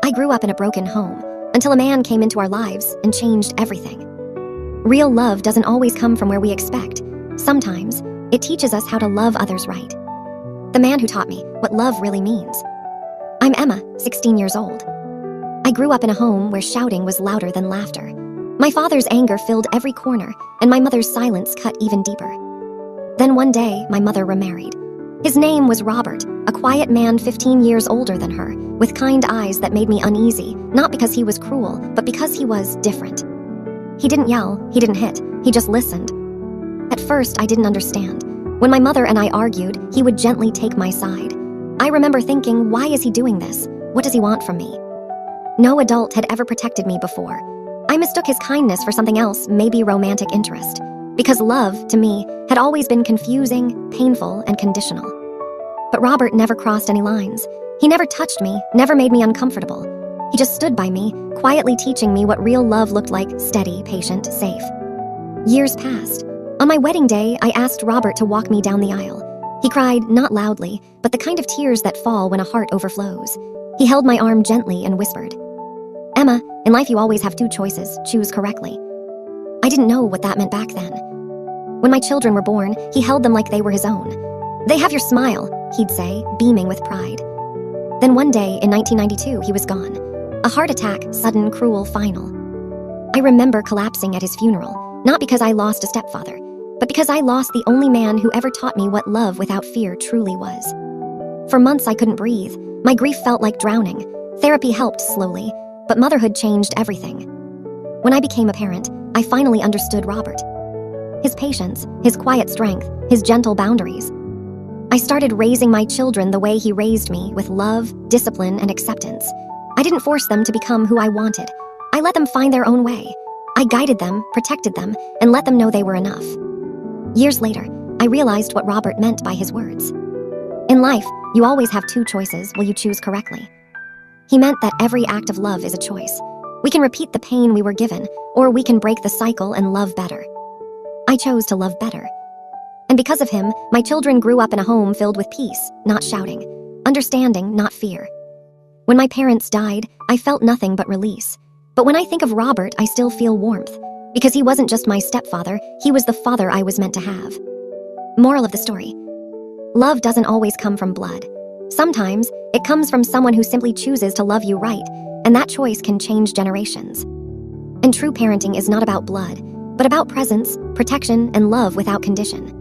I grew up in a broken home until a man came into our lives and changed everything. Real love doesn't always come from where we expect. Sometimes, it teaches us how to love others right. The man who taught me what love really means. I'm Emma, 16 years old. I grew up in a home where shouting was louder than laughter. My father's anger filled every corner, and my mother's silence cut even deeper. Then one day, my mother remarried. His name was Robert, a quiet man 15 years older than her, with kind eyes that made me uneasy, not because he was cruel, but because he was different. He didn't yell, he didn't hit, he just listened. At first, I didn't understand. When my mother and I argued, he would gently take my side. I remember thinking, why is he doing this? What does he want from me? No adult had ever protected me before. I mistook his kindness for something else, maybe romantic interest. Because love, to me, had always been confusing, painful, and conditional. But Robert never crossed any lines. He never touched me, never made me uncomfortable. He just stood by me, quietly teaching me what real love looked like: steady, patient, safe. Years passed. On my wedding day, I asked Robert to walk me down the aisle. He cried, not loudly, but the kind of tears that fall when a heart overflows. He held my arm gently and whispered, "Emma, in life you always have two choices. Choose correctly." I didn't know what that meant back then. When my children were born, he held them like they were his own. "They have your smile," he'd say, beaming with pride. Then one day, in 1992, he was gone. A heart attack, sudden, cruel, final. I remember collapsing at his funeral, not because I lost a stepfather, but because I lost the only man who ever taught me what love without fear truly was. For months I couldn't breathe. My grief felt like drowning. Therapy helped slowly, but motherhood changed everything. When I became a parent, I finally understood Robert. His patience, his quiet strength, his gentle boundaries. I started raising my children the way he raised me, with love, discipline, and acceptance. I didn't force them to become who I wanted. I let them find their own way. I guided them, protected them, and let them know they were enough. Years later, I realized what Robert meant by his words. In life, you always have two choices. Will you choose correctly? He meant that every act of love is a choice. We can repeat the pain we were given, or we can break the cycle and love better. I chose to love better. And because of him, my children grew up in a home filled with peace, not shouting, understanding, not fear. When my parents died, I felt nothing but release. But when I think of Robert, I still feel warmth. Because he wasn't just my stepfather, he was the father I was meant to have. Moral of the story: love doesn't always come from blood. Sometimes, it comes from someone who simply chooses to love you right, and that choice can change generations. And true parenting is not about blood, but about presence, protection, and love without condition.